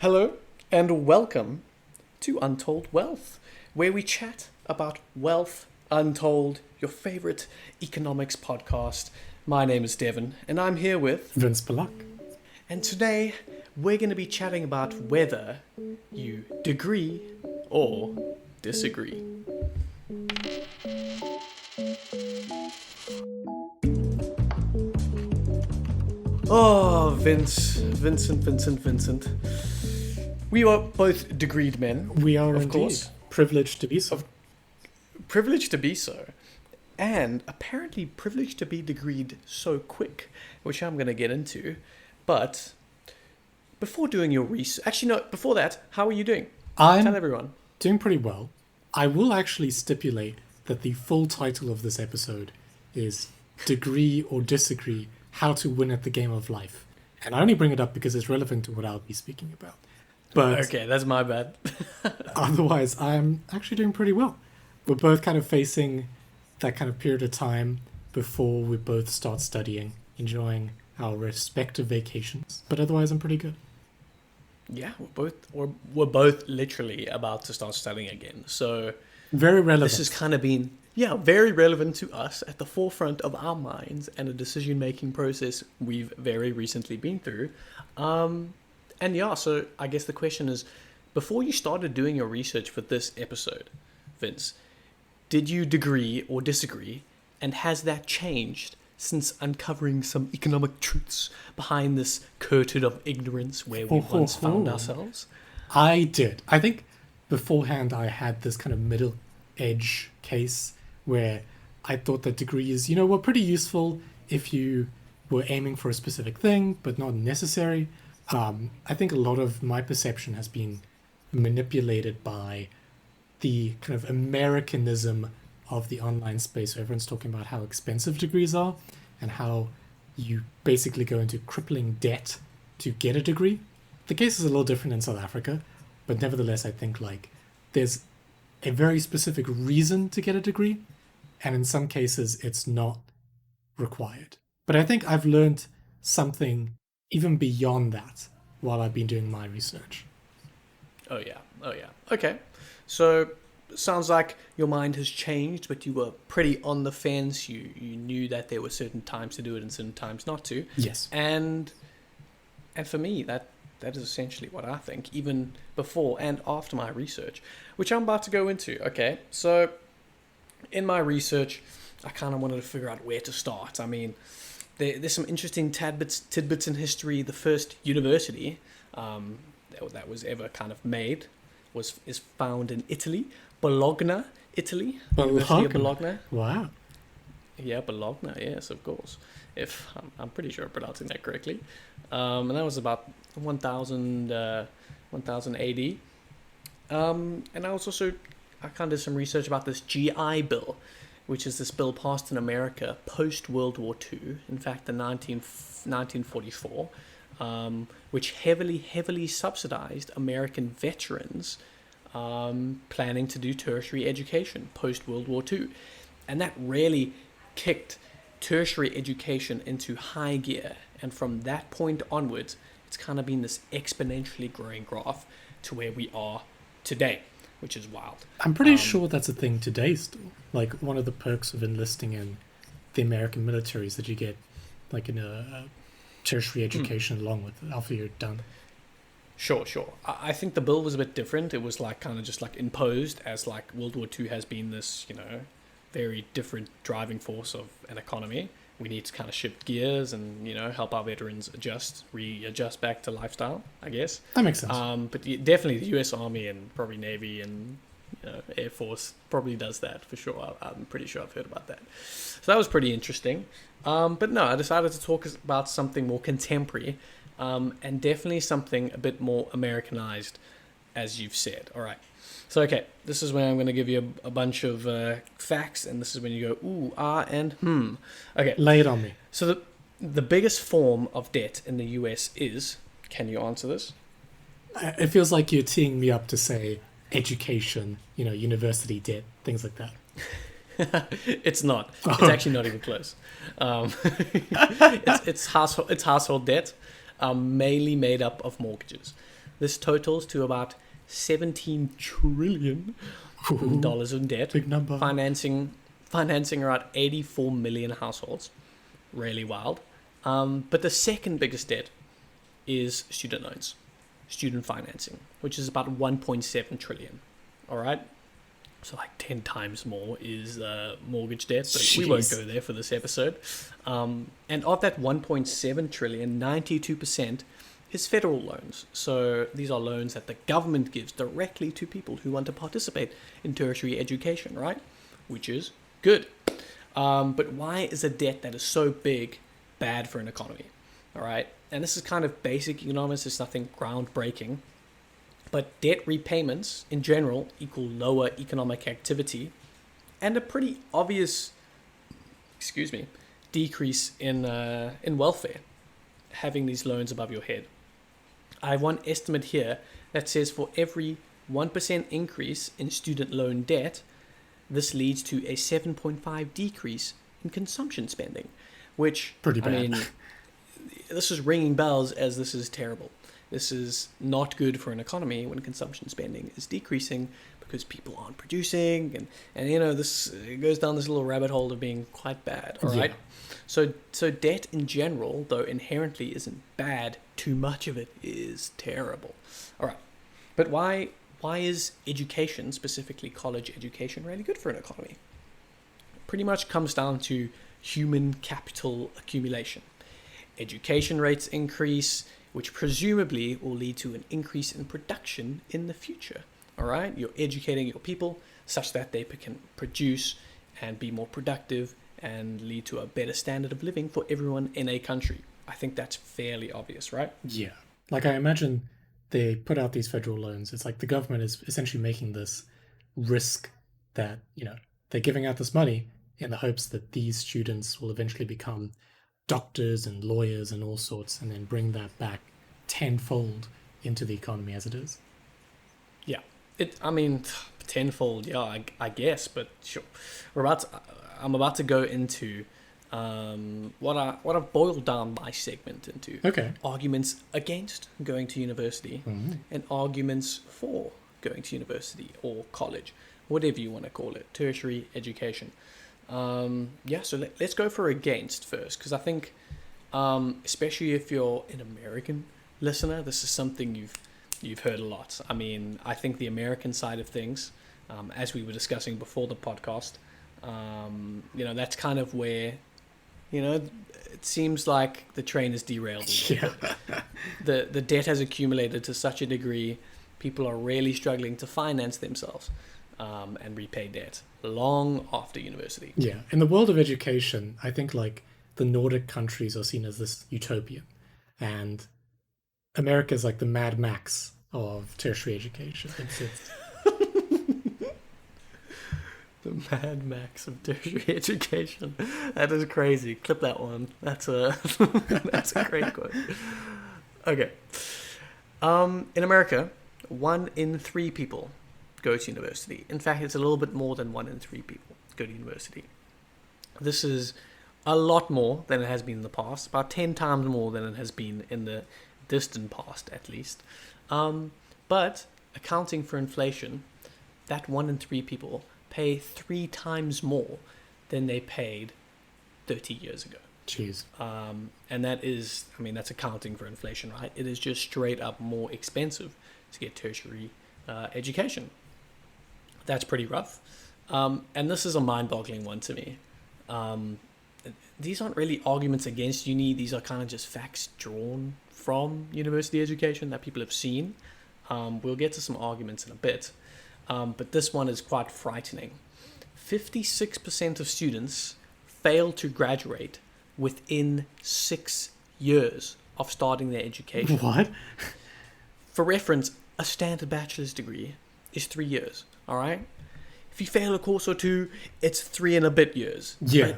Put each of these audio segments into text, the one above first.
Hello and welcome to Untold Wealth, where we chat about wealth untold, your favorite economics podcast. My name is Devon and I'm here with Vince Balak. And today we're going to be chatting about whether you degree or disagree. Oh, Vincent. We are both degreed men. We are of indeed. Course. Privileged to be so. Privileged to be so. And apparently privileged to be degreed so quick, which I'm going to get into. But before doing your research... Actually, no, before that, how are you doing? I'm Tell everyone. doing pretty well. I will actually stipulate that the full title of this episode is Degree or Disagree, How to Win at the Game of Life. And I only bring it up because it's relevant to what I'll be speaking about. But okay, that's my bad. otherwise, I'm actually doing pretty well. We're both kind of facing that kind of period of time before we both start studying, enjoying our respective vacations. But otherwise, I'm pretty good. Yeah, we're both literally about to start studying again. So very relevant. This has kind of been very relevant to us, at the forefront of our minds and a decision-making process we've very recently been through. And yeah, so I guess the question is, before you started doing your research for this episode, Vince, did you degree or disagree? And has that changed since uncovering some economic truths behind this curtain of ignorance where we once found ourselves? I did. I think beforehand I had this kind of middle edge case where I thought that degrees, were pretty useful if you were aiming for a specific thing, but not necessary. I think a lot of my perception has been manipulated by the kind of Americanism of the online space. So everyone's talking about how expensive degrees are and how you basically go into crippling debt to get a degree. The case is a little different in South Africa, but nevertheless, I think there's a very specific reason to get a degree, and in some cases, it's not required. But I think I've learned something even beyond that while I've been doing my research. Oh yeah. Okay. So, sounds like your mind has changed, but you were pretty on the fence. You knew that there were certain times to do it and certain times not to. Yes. And for me, that is essentially what I think, even before and after my research, which I'm about to go into. Okay, so in my research, I kind of wanted to figure out where to start. I mean, there's some interesting tidbits in history. The first university that was ever kind of made is found in Italy, Bologna, Italy. University of Bologna. Wow. Yeah, Bologna. Yes, of course. If I'm pretty sure I'm pronouncing that correctly. And that was about 1000 AD. And I kind of did some research about this GI Bill, which is this bill passed in America post World War II. In fact, in 1944, which heavily subsidized American veterans planning to do tertiary education post World War II, and that really kicked tertiary education into high gear. And from that point onwards, it's kind of been this exponentially growing graph to where we are today, which is wild. I'm pretty sure that's a thing today still. Like, one of the perks of enlisting in the American military is that you get a tertiary education along with it after you're done. Sure. I think the bill was a bit different. It was kind of just imposed as World War II has been this, very different driving force of an economy. We need to kind of shift gears and, help our veterans readjust back to lifestyle, I guess. That makes sense. But definitely the US Army and probably Navy and Air Force probably does that for sure. I'm pretty sure I've heard about that. So that was pretty interesting. But no, I decided to talk about something more contemporary and definitely something a bit more Americanized, as you've said. All right. So, okay, this is when I'm going to give you a bunch of facts, and this is when you go, ooh, ah, and hmm. Okay. Lay it on me. So the biggest form of debt in the US is, can you answer this? It feels like you're teeing me up to say education, university debt, things like that. It's not. It's actually not even close. It's household debt, mainly made up of mortgages. This totals to about $17 trillion in debt, Big number. financing around 84 million households. Really wild. But the second biggest debt is student loans, student financing, which is about 1.7 trillion. All right. So like 10 times more is mortgage debt, but we won't go there for this episode. And of that 1.7 trillion, 92% is federal loans. So these are loans that the government gives directly to people who want to participate in tertiary education, right? Which is good. But why is a debt that is so big bad for an economy? All right. And this is kind of basic economics. It's nothing groundbreaking. But debt repayments in general equal lower economic activity and a pretty obvious, decrease in welfare, having these loans above your head. I have one estimate here that says for every 1% increase in student loan debt, this leads to a 7.5 decrease in consumption spending, which, pretty bad. I mean, this is ringing bells as this is terrible. This is not good for an economy when consumption spending is decreasing because people aren't producing, and you know, this it goes down this little rabbit hole of being quite bad. All right. So debt in general, though inherently isn't bad, too much of it is terrible. All right. But why is education, specifically college education, really good for an economy? It pretty much comes down to human capital accumulation. Education rates increase, which presumably will lead to an increase in production in the future. All right, you're educating your people such that they can produce and be more productive and lead to a better standard of living for everyone in a country. I think that's fairly obvious, right? Yeah. Like, I imagine they put out these federal loans. It's like the government is essentially making this risk that, you know, they're giving out this money in the hopes that these students will eventually become doctors and lawyers and all sorts, and then bring that back tenfold into the economy as it is. Yeah, tenfold. Yeah, I guess, but sure. I'm about to go into what I've boiled down my segment into. Okay. Arguments against going to university and arguments for going to university or college, whatever you want to call it, tertiary education. So let's go for against first, because I think, especially if you're an American listener, this is something you've heard a lot. I mean, I think the American side of things, as we were discussing before the podcast, that's kind of where, it seems like the train is derailed. Yeah. The debt has accumulated to such a degree, people are really struggling to finance themselves. And repay debt long after university. Yeah. In the world of education, I think like the Nordic countries are seen as this utopian, and America is like the Mad Max of tertiary education. It's the Mad Max of tertiary education. That is crazy. Clip that one. That's a great quote. Okay. In America, 1 in 3 people go to university. In fact, it's a little bit more than 1 in 3 people go to university. This is a lot more than it has been in the past, about 10 times more than it has been in the distant past, at least. But accounting for inflation, that 1 in 3 people pay 3 times more than they paid 30 years ago. Jeez. And that is, that's accounting for inflation, right? It is just straight up more expensive to get tertiary education. That's pretty rough. And this is a mind-boggling one to me. These aren't really arguments against uni. These are kind of just facts drawn from university education that people have seen. We'll get to some arguments in a bit. But this one is quite frightening. 56% of students fail to graduate within 6 years of starting their education. What? For reference, a standard bachelor's degree is 3 years. All right. If you fail a course or two, it's 3 and a bit years. Yeah.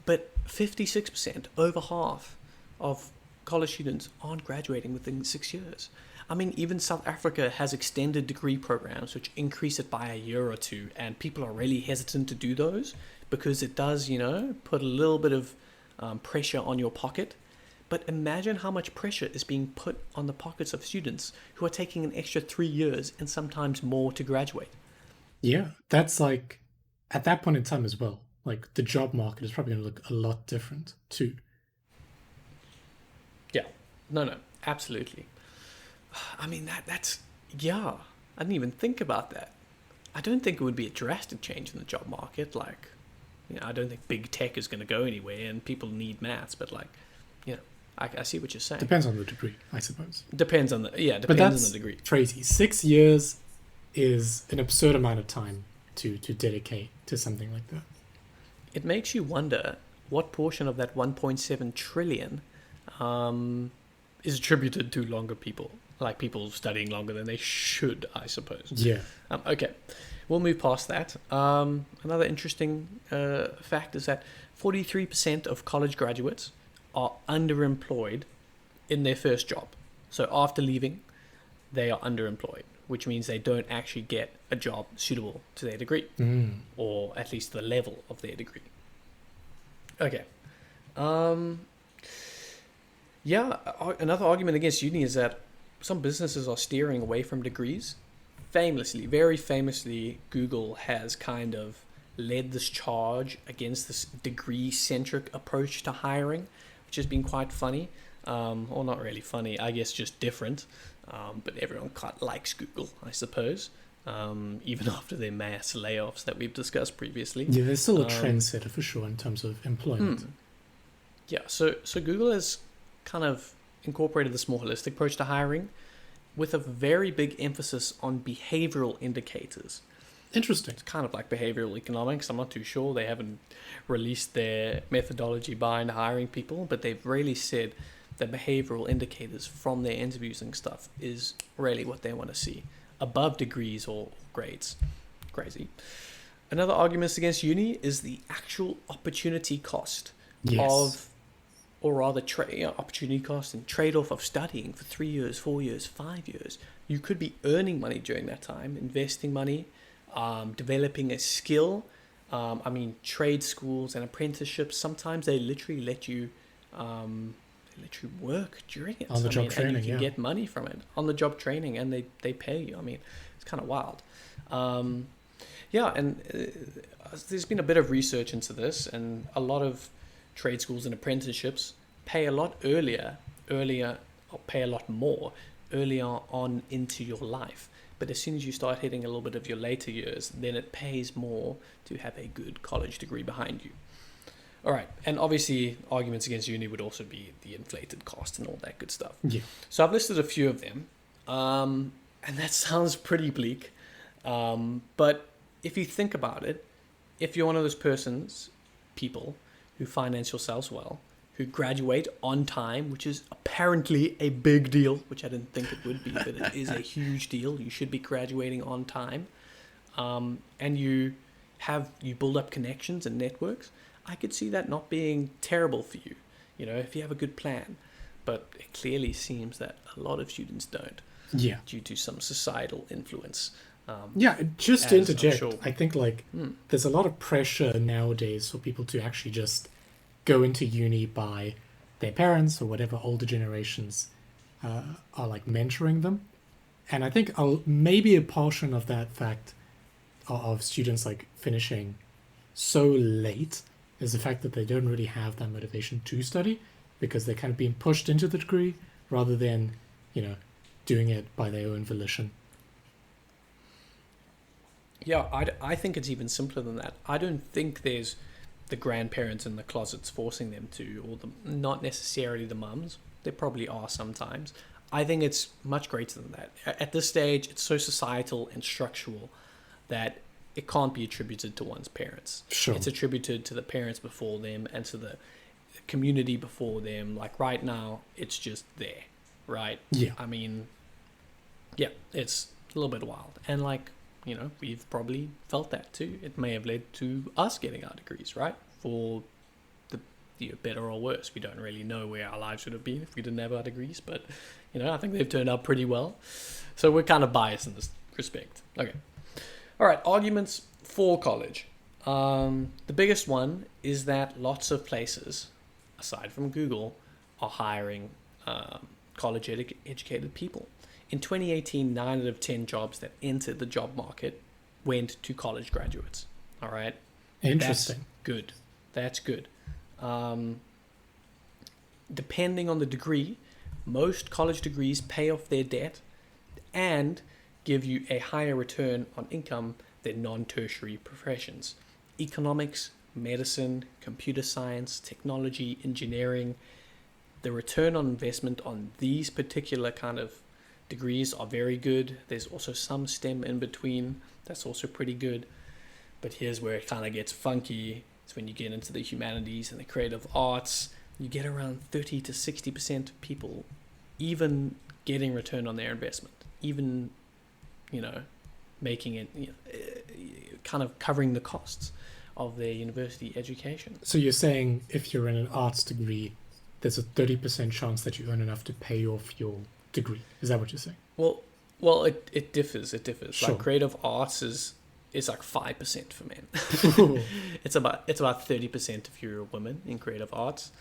But 56%, over half of college students aren't graduating within 6 years. Even South Africa has extended degree programs which increase it by a year or two, and people are really hesitant to do those because it does, put a little bit of pressure on your pocket. But imagine how much pressure is being put on the pockets of students who are taking an extra 3 years and sometimes more to graduate. Yeah, that's like at that point in time as well. Like the job market is probably going to look a lot different too. Yeah, no, absolutely. I mean, yeah, I didn't even think about that. I don't think it would be a drastic change in the job market. Like, I don't think big tech is going to go anywhere and people need maths, but like, you know, I see what you're saying. Depends on the degree, I suppose. Depends on But depends on that's the degree. crazy. 6 years is an absurd amount of time to dedicate to something like that. It makes you wonder what portion of that 1.7 trillion is attributed to longer people, like people studying longer than they should, I suppose. Yeah. Okay, we'll move past that. Another interesting fact is that 43% of college graduates are underemployed in their first job. So after leaving, they are underemployed, which means they don't actually get a job suitable to their degree, or at least the level of their degree. Okay. Another argument against uni is that some businesses are steering away from degrees. Very famously, Google has kind of led this charge against this degree-centric approach to hiring, which has been quite funny. Or not really funny, I guess just different. But everyone quite likes Google, I suppose. Even after their mass layoffs that we've discussed previously. Yeah, there's still a trendsetter for sure in terms of employment. Yeah, so Google has kind of incorporated this more holistic approach to hiring with a very big emphasis on behavioral indicators. Interesting. It's kind of like behavioral economics. I'm not too sure. They haven't released their methodology behind hiring people, but they've really said that behavioral indicators from their interviews and stuff is really what they want to see, above degrees or grades. Crazy. Another argument against uni is the actual opportunity cost of, or rather opportunity cost and trade-off of studying for 3 years, 4 years, 5 years. You could be earning money during that time, investing money, developing a skill. Trade schools and apprenticeships, sometimes they literally let you work during it. On the job training, and you can get money from it. On the job training, and they pay you. I mean, it's kind of wild. There's been a bit of research into this, and a lot of trade schools and apprenticeships pay a lot pay a lot more earlier on into your life. But as soon as you start hitting a little bit of your later years, then it pays more to have a good college degree behind you. All right, and obviously arguments against uni would also be the inflated cost and all that good stuff. Yeah. So I've listed a few of them, and that sounds pretty bleak. But if you think about it, if you're one of those people who finance yourselves well, who graduate on time, which is apparently a big deal, which I didn't think it would be, but it is a huge deal. You should be graduating on time. And you build up connections and networks. I could see that not being terrible for you, if you have a good plan. But it clearly seems that a lot of students don't. Yeah. Due to some societal influence. Just to interject, sure. I think there's a lot of pressure nowadays for people to actually just go into uni by their parents or whatever older generations are like mentoring them. And I think maybe a portion of that fact of students like finishing so late is the fact that they don't really have that motivation to study because they're kind of being pushed into the degree rather than, doing it by their own volition. Yeah, I think it's even simpler than that. I don't think there's the grandparents in the closets forcing them to, or not necessarily the mums. There probably are sometimes. I think it's much greater than that. At this stage, it's so societal and structural that it can't be attributed to one's parents. Sure. It's attributed to the parents before them and to the community before them. Like right now, it's just there, right? Yeah. I mean, yeah, it's a little bit wild. And we've probably felt that too. It may have led to us getting our degrees, right? For the better or worse. We don't really know where our lives would have been if we didn't have our degrees, but I think they've turned out pretty well. So we're kind of biased in this respect. Okay. All right, arguments for college. The biggest one is that lots of places, aside from Google, are hiring college educated people. In 2018, 9 out of 10 jobs that entered the job market went to college graduates. All right. Interesting. That's good. That's good. Depending on the degree, most college degrees pay off their debt and give you a higher return on income than non-tertiary professions. Economics, medicine, computer science, technology, engineering, the return on investment on these particular kind of degrees are very good. There's also some STEM in between. That's also pretty good. But here's where it kind of gets funky. It's when you get into the humanities and the creative arts. You get around 30 to 60% of people even getting return on their investment, even, making it, kind of covering the costs of their university education. So you're saying if you're in an arts degree, there's a 30% chance that you earn enough to pay off your degree. Is that what you're saying? Well, it differs. It differs. Sure. Like creative arts is like 5% for men. It's about 30% if you're a woman in creative arts.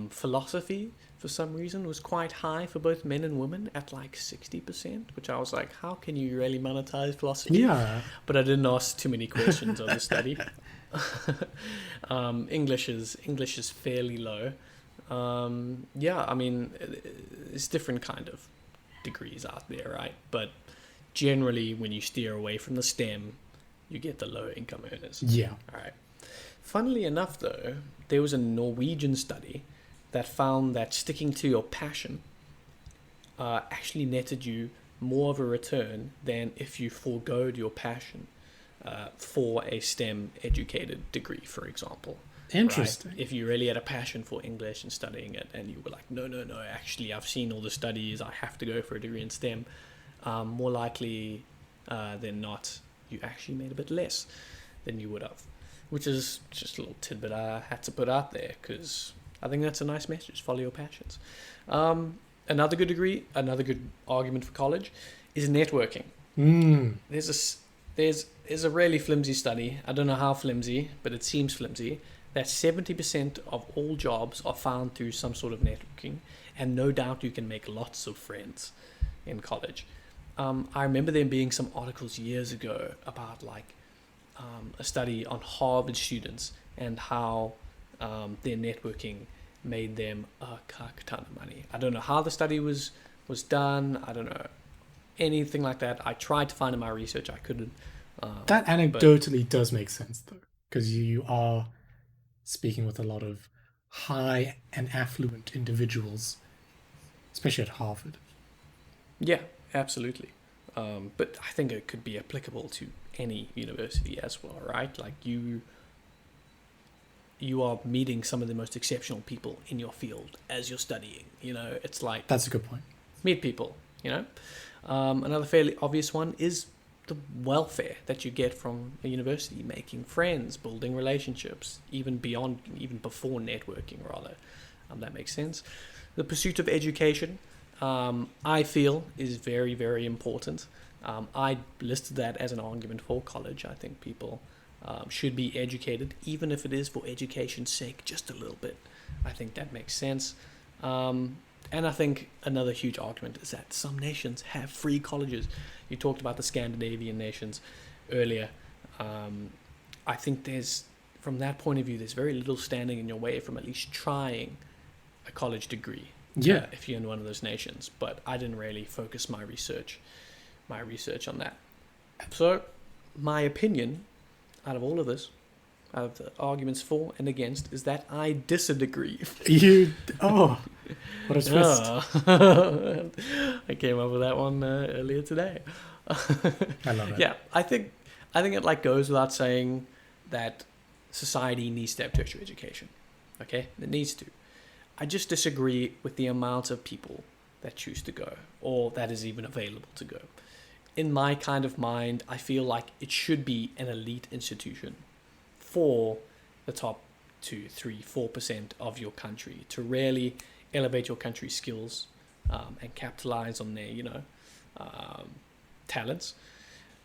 Philosophy, for some reason, was quite high for both men and women at like 60%, which I was like, how can you really monetize philosophy? Yeah. But I didn't ask too many questions on the study. English is fairly low. I mean, it's different kind of degrees out there, right? But generally, when you steer away from the STEM, you get the low income earners. Yeah. All right. Funnily enough, though, there was a Norwegian study that found that sticking to your passion actually netted you more of a return than if you foregoed your passion for a STEM educated degree, for example. Interesting. Right? If you really had a passion for English and studying it, and you were like, no, actually, I've seen all the studies, I have to go for a degree in STEM, more likely than not, you actually made a bit less than you would have. Which is just a little tidbit I had to put out there because I think that's a nice message. Follow your passions. Another good argument for college is networking. There's a really flimsy study. I don't know how flimsy, but it seems flimsy. That 70% of all jobs are found through some sort of networking, and no doubt you can make lots of friends in college. I remember there being some articles years ago about a study on Harvard students and how their networking made them a ton of money. I don't know how the study was done. I don't know anything like that. I tried to find in my research. I couldn't. That anecdotally does make sense, though, because you are speaking with a lot of high and affluent individuals, especially at Harvard. Yeah, absolutely. But I think it could be applicable to any university as well, right? Like you are meeting some of the most exceptional people in your field as you're studying. It's like That's a good point. meet people. Another fairly obvious one is the welfare that you get from a university, making friends, building relationships, even before networking, rather. That makes sense. The pursuit of education, I feel, is very, very important. I listed that as an argument for college. I think people should be educated, even if it is for education's sake, just a little bit. I think that makes sense. And I think another huge argument is that some nations have free colleges. You talked about the Scandinavian nations earlier. I think from that point of view, there's very little standing in your way from at least trying a college degree. Yeah. If you're in one of those nations. But I didn't really focus my research on that. So my opinion out of all of this, out of the arguments for and against, is that I disagree. What a twist. I came up with that one earlier today. I love it. Yeah, I think it goes without saying that society needs to have tertiary education. Okay, it needs to. I just disagree with the amount of people that choose to go, or that is even available to go. In my kind of mind, I feel like it should be an elite institution for the top 2, 3, 4% of your country to really elevate your country's skills and capitalize on their, talents.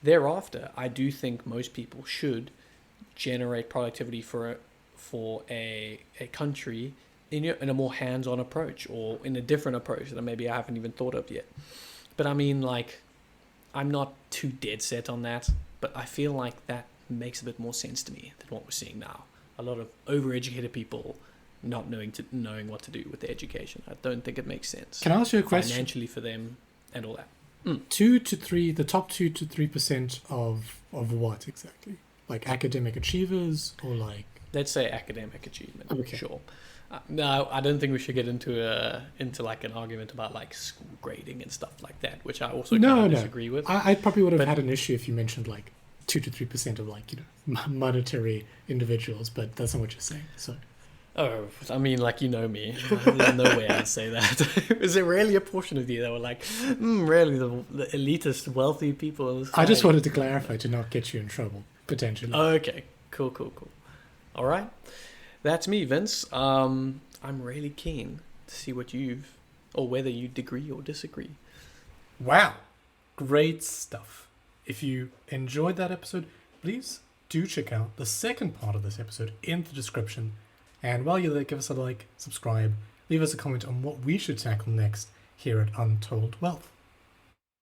Thereafter, I do think most people should generate productivity for a country in a more hands-on approach, or in a different approach that maybe I haven't even thought of yet. But I mean, like, I'm not too dead set on that, but I feel like that makes a bit more sense to me than what we're seeing now. A lot of overeducated people not knowing what to do with their education. I don't think it makes sense. Can I ask you a question? Financially for them and all that. 2 to 3, the top 2 to 3% of what exactly? Like academic achievers, or like? Let's say academic achievement. Okay. Sure. No, I don't think we should get into like an argument about like school grading and stuff like that, which I also kind of disagree with. I probably would have had an issue if you mentioned like 2 to 3% of like, you know, monetary individuals, but that's not what you're saying. So. Oh, I mean, like, you know me. There's no way I'd say that. Is there really a portion of you that were like, really, the elitist, wealthy people? I just wanted to clarify to not get you in trouble, potentially. Okay, cool. All right, that's me, Vince. I'm really keen to see whether you agree or disagree. Wow, great stuff. If you enjoyed that episode, please do check out the second part of this episode in the description. And while you're there, give us a like, subscribe, leave us a comment on what we should tackle next here at Untold Wealth.